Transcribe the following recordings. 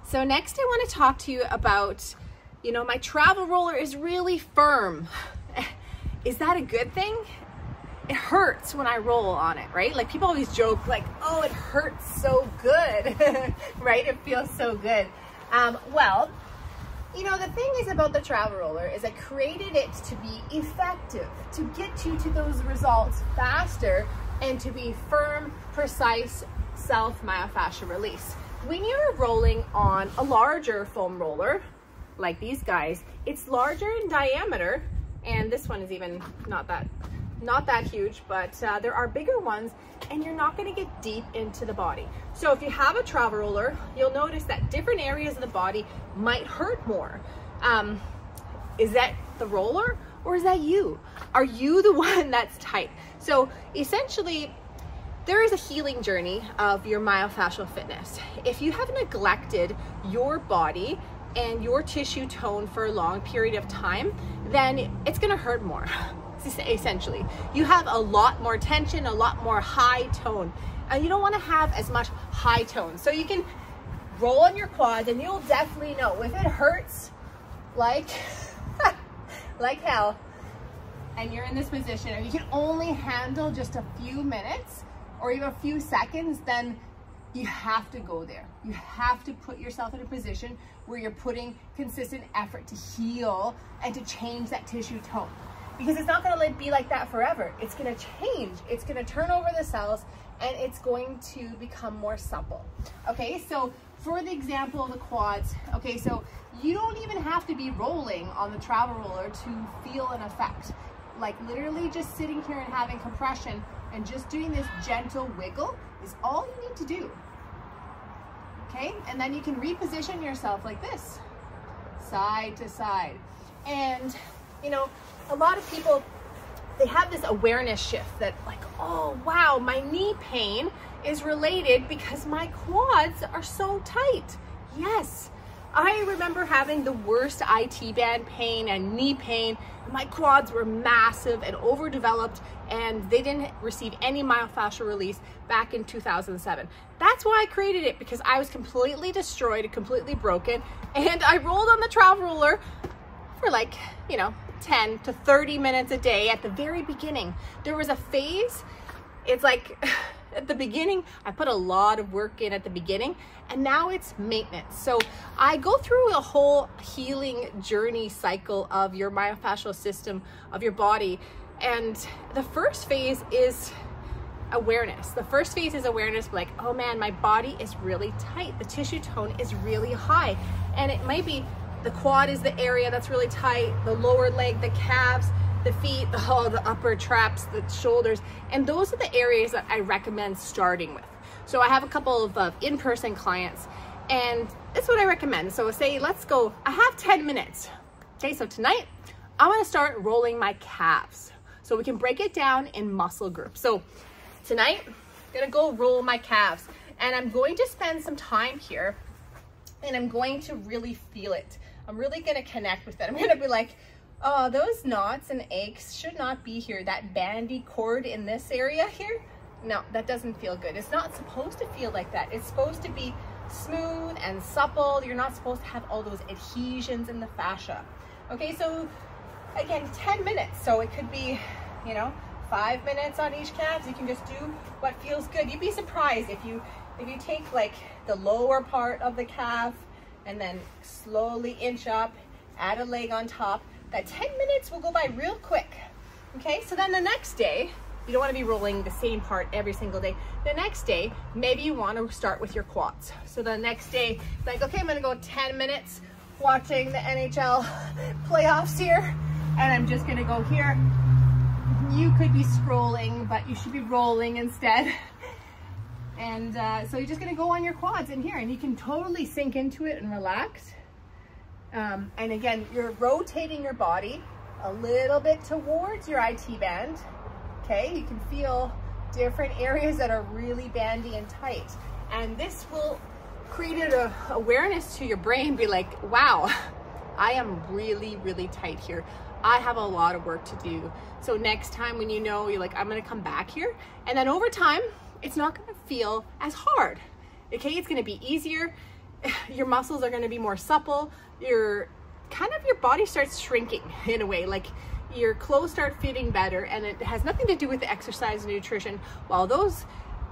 So next I want to talk to you about, you know, my travel roller is really firm. Is that a good thing? It hurts when I roll on it, right? Like people always joke like, oh, it hurts so good, right? It feels so good. Well, you know, the thing is about the travel roller is I created it to be effective, to get you to those results faster and to be firm, precise, self-myofascial release. When you're rolling on a larger foam roller, like these guys, it's larger in diameter, and this one is even not that huge, but there are bigger ones, and you're not going to get deep into the body. So if you have a travel roller, you'll notice that different areas of the body might hurt more. Is that the roller or is that you? Are you the one that's tight? So essentially, there is a healing journey of your myofascial fitness. If you have neglected your body and your tissue tone for a long period of time, then it's going to hurt more. Essentially, you have a lot more tension, a lot more high tone, and you don't want to have as much high tone. So you can roll on your quads and you'll definitely know if it hurts like like hell and you're in this position and you can only handle just a few minutes or even a few seconds, then you have to go there. You have to put yourself in a position where you're putting consistent effort to heal and to change that tissue tone. Because it's not going to be like that forever. It's going to change. It's going to turn over the cells and it's going to become more supple. Okay, so for the example of the quads, okay, so you don't even have to be rolling on the travel roller to feel an effect. Like literally just sitting here and having compression and just doing this gentle wiggle is all you need to do. Okay, and then you can reposition yourself like this, side to side. And you know, a lot of people, they have this awareness shift that like, oh wow, my knee pain is related because my quads are so tight. Yes, I remember having the worst IT band pain and knee pain. My quads were massive and overdeveloped and they didn't receive any myofascial release back in 2007. That's why I created it, because I was completely destroyed, completely broken, and I rolled on the travel roller for like, you know, 10 to 30 minutes a day at the very beginning. There was a phase, it's like at the beginning, I put a lot of work in at the beginning, and now it's maintenance. So I go through a whole healing journey cycle of your myofascial system, of your body. And the first phase is awareness. The first phase is awareness, like, oh man, my body is really tight. The tissue tone is really high. And it might be the quad is the area that's really tight, the lower leg, the calves, the feet, the upper traps, the shoulders. And those are the areas that I recommend starting with. So I have a couple of in-person clients, and that's what I recommend. So say, let's go, I have 10 minutes. Okay, so tonight, I wanna start rolling my calves. So we can break it down in muscle groups. So tonight, I'm gonna go roll my calves, and I'm going to spend some time here, and I'm going to really feel it. I'm really gonna connect with it. I'm gonna be like, oh, those knots and aches should not be here. That bandy cord in this area here, no, that doesn't feel good. It's not supposed to feel like that. It's supposed to be smooth and supple. You're not supposed to have all those adhesions in the fascia. Okay, so again, 10 minutes. So it could be, you know, 5 minutes on each calf. You can just do what feels good. You'd be surprised if you take like the lower part of the calf and then slowly inch up, add a leg on top, that 10 minutes will go by real quick. Okay, so then the next day, you don't want to be rolling the same part every single day. The next day, maybe you want to start with your quads. So the next day, like, okay, I'm going to go 10 minutes watching the NHL playoffs here, and I'm just going to go here. You could be scrolling, but you should be rolling instead. And so you're just going to go on your quads in here, and you can totally sink into it and relax. And again, you're rotating your body a little bit towards your IT band. Okay, you can feel different areas that are really bandy and tight. And this will create an awareness to your brain, be like, wow, I am really, really tight here. I have a lot of work to do. So next time when you know, you're like, I'm gonna come back here. And then over time, it's not gonna feel as hard. Okay, it's gonna be easier. your muscles are going to be more supple. Your body starts shrinking in a way, like your clothes start fitting better, and it has nothing to do with the exercise and nutrition. While those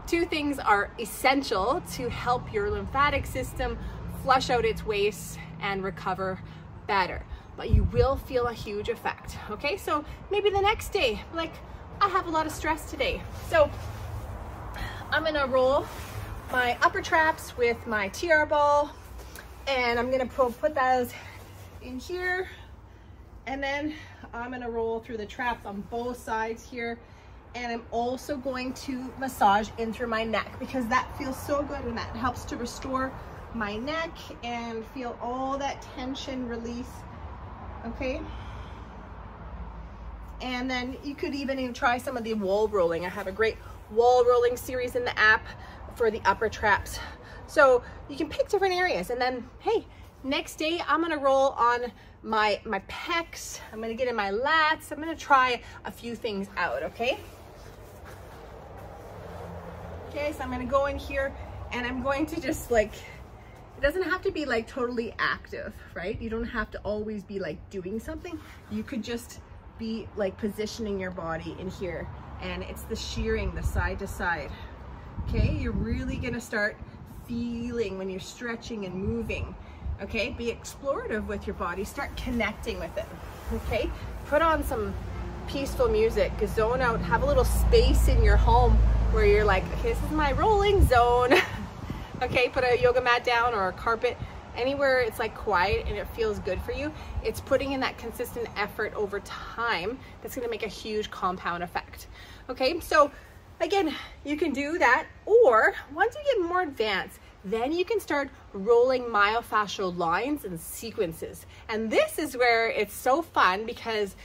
two things are essential to help your lymphatic system flush out its waste and recover better, but you will feel a huge effect. Okay, so maybe the next day, like, I have a lot of stress today, so I'm gonna roll my upper traps with my TR ball, and I'm gonna put those in here, and then I'm gonna roll through the traps on both sides here, and I'm also going to massage in through my neck, because that feels so good, and that helps to restore my neck and feel all that tension release. Okay, and then you could even try some of the wall rolling. I have a great wall rolling series in the app for the upper traps, so you can pick different areas. And then, hey, next day I'm gonna roll on my pecs, I'm gonna get in my lats, I'm gonna try a few things out. Okay, so I'm gonna go in here, and I'm going to just, like, it doesn't have to be like totally active, right? You don't have to always be like doing something. You could just be like positioning your body in here, and it's the shearing, the side to side. Okay, you're really gonna start feeling when you're stretching and moving. Okay, be explorative with your body, start connecting with it. Okay, put on some peaceful music, zone out, have a little space in your home where you're like, okay, this is my rolling zone. Okay, put a yoga mat down or a carpet, anywhere it's like quiet and it feels good for you. It's putting in that consistent effort over time that's gonna make a huge compound effect. Okay, so again, you can do that, or once you get more advanced, then you can start rolling myofascial lines and sequences. And this is where it's so fun, because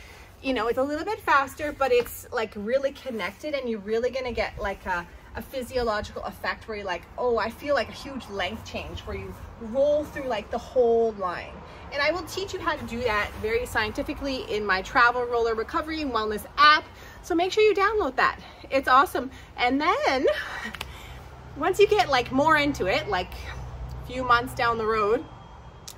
you know, it's a little bit faster, but it's like really connected, and you're really gonna get like a physiological effect where you're like, oh, I feel like a huge length change, where you roll through like the whole line. And I will teach you how to do that very scientifically in my travel roller recovery and wellness app. So make sure you download that. It's awesome. And then once you get like more into it, like a few months down the road,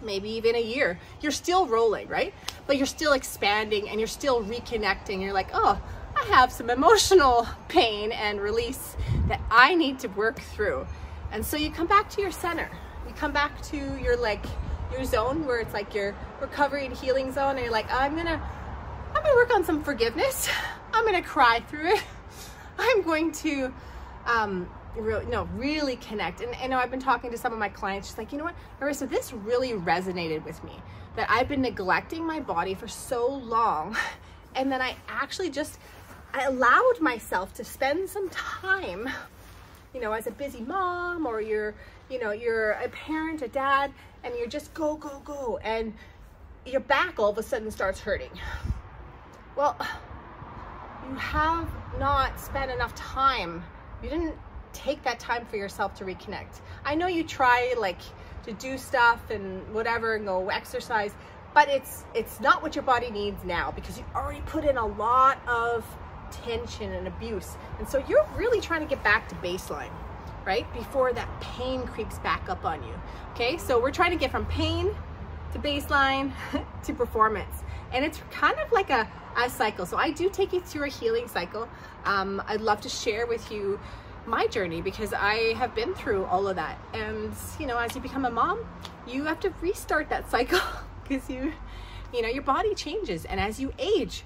maybe even a year, you're still rolling, right? But you're still expanding and you're still reconnecting. You're like, oh, I have some emotional pain and release that I need to work through. And so you come back to your center. You come back to your your zone where it's like your recovery and healing zone, and you're like, I'm gonna work on some forgiveness. I'm gonna cry through it. I'm going to really connect. And you know, I've been talking to some of my clients, just like, you know what, Marissa, this really resonated with me, that I've been neglecting my body for so long, and then I actually I allowed myself to spend some time, you know, as a busy mom, or you're a parent, a dad, and you're just go, and your back all of a sudden starts hurting. Well, you have not spent enough time. You didn't take that time for yourself to reconnect. I know you try like to do stuff and whatever and go exercise, but it's not what your body needs now, because you already put in a lot of tension and abuse. And so you're really trying to get back to baseline, right? Before that pain creeps back up on you. Okay, so we're trying to get from pain to baseline to performance. And it's kind of like a cycle. So I do take you through a healing cycle. I'd love to share with you my journey, because I have been through all of that. And you know, as you become a mom, you have to restart that cycle, because you know, your body changes, and as you age,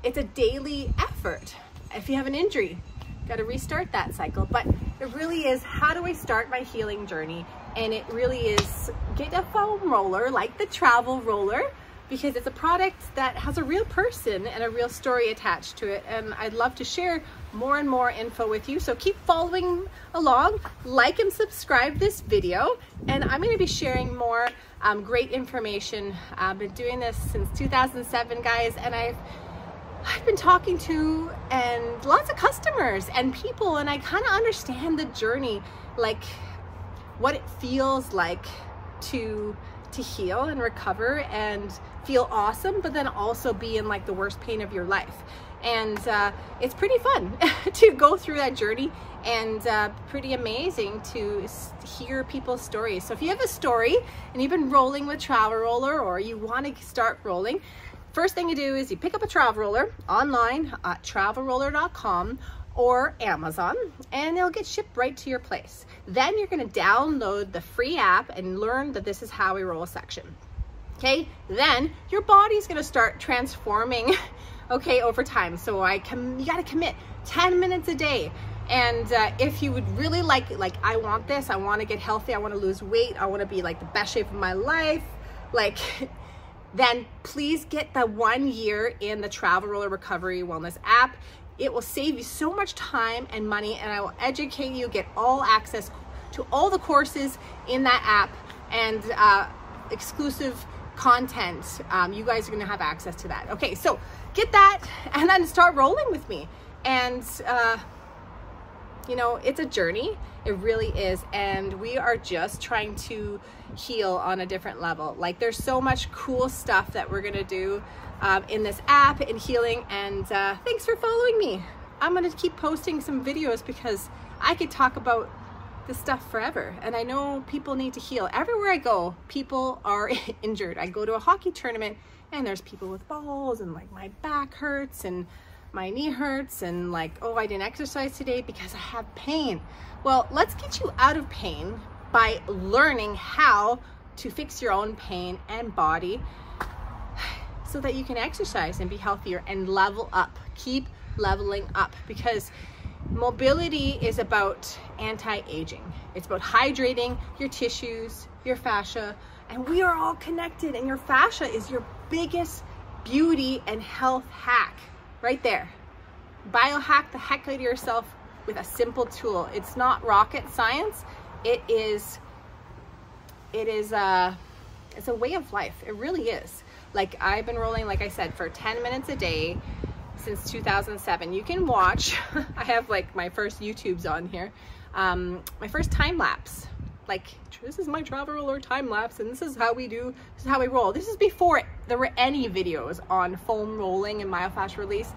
it's a daily effort. If you have an injury, got to restart that cycle. But it really is, how do I start my healing journey? And it really is, get a foam roller like the travel roller, because it's a product that has a real person and a real story attached to it. And I'd love to share more and more info with you. So keep following along, like and subscribe this video. And I'm going to be sharing more great information. I've been doing this since 2007, guys, and I've been talking to and lots of customers and people, and I kind of understand the journey, like what it feels like to heal and recover and feel awesome, but then also be in like the worst pain of your life. And it's pretty fun to go through that journey, and pretty amazing to hear people's stories. So if you have a story and you've been rolling with travel roller, or you want to start rolling, first thing you do is you pick up a travel roller online at travelroller.com or Amazon, and it'll get shipped right to your place. Then you're going to download the free app and learn that this is how we roll section. Okay, then your body's going to start transforming, okay, over time. So you got to commit 10 minutes a day. And if you would really like, I want this, I want to get healthy, I want to lose weight, I want to be like the best shape of my life, like, then please get the 1 year in the Travel Roller Recovery Wellness app. It will save you so much time and money, and I will educate you, get all access to all the courses in that app, and exclusive content. You guys are going to have access to that. Okay, so get that and then start rolling with me. And you know, it's a journey. It really is. And we are just trying to heal on a different level. Like, there's so much cool stuff that we're going to do in this app and healing. And thanks for following me. I'm going to keep posting some videos because I could talk about this stuff forever. And I know people need to heal. Everywhere I go, people are injured. I go to a hockey tournament and there's people with balls, and like my back hurts and my knee hurts, and like, oh, I didn't exercise today because I have pain. Well, let's get you out of pain by learning how to fix your own pain and body so that you can exercise and be healthier and level up. Keep leveling up, because mobility is about anti-aging. It's about hydrating your tissues, your fascia, and we are all connected, and your fascia is your biggest beauty and health hack. Right there. Biohack the heck out of yourself with a simple tool. It's not rocket science. It's a way of life. It really is. Like, I've been rolling, like I said, for 10 minutes a day since 2007. You can watch, I have like my first YouTubes on here, my first time lapse. Like, this is my travel roller time lapse, and this is how we roll. This is before there were any videos on foam rolling and myofascial release.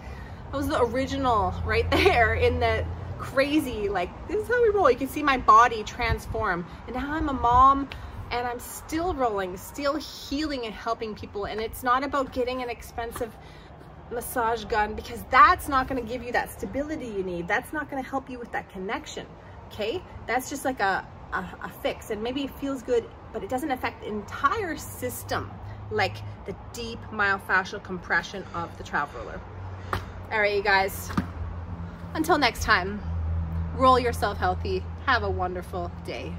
That was the original right there, in the crazy, like, this is how we roll. You can see my body transform, and now I'm a mom and I'm still rolling, still healing and helping people. And it's not about getting an expensive massage gun, because that's not going to give you that stability you need. That's not going to help you with that connection. Okay, that's just like a fix, and maybe it feels good, but it doesn't affect the entire system like the deep myofascial compression of the travel roller. All right, you guys, until next time, roll yourself healthy. Have a wonderful day.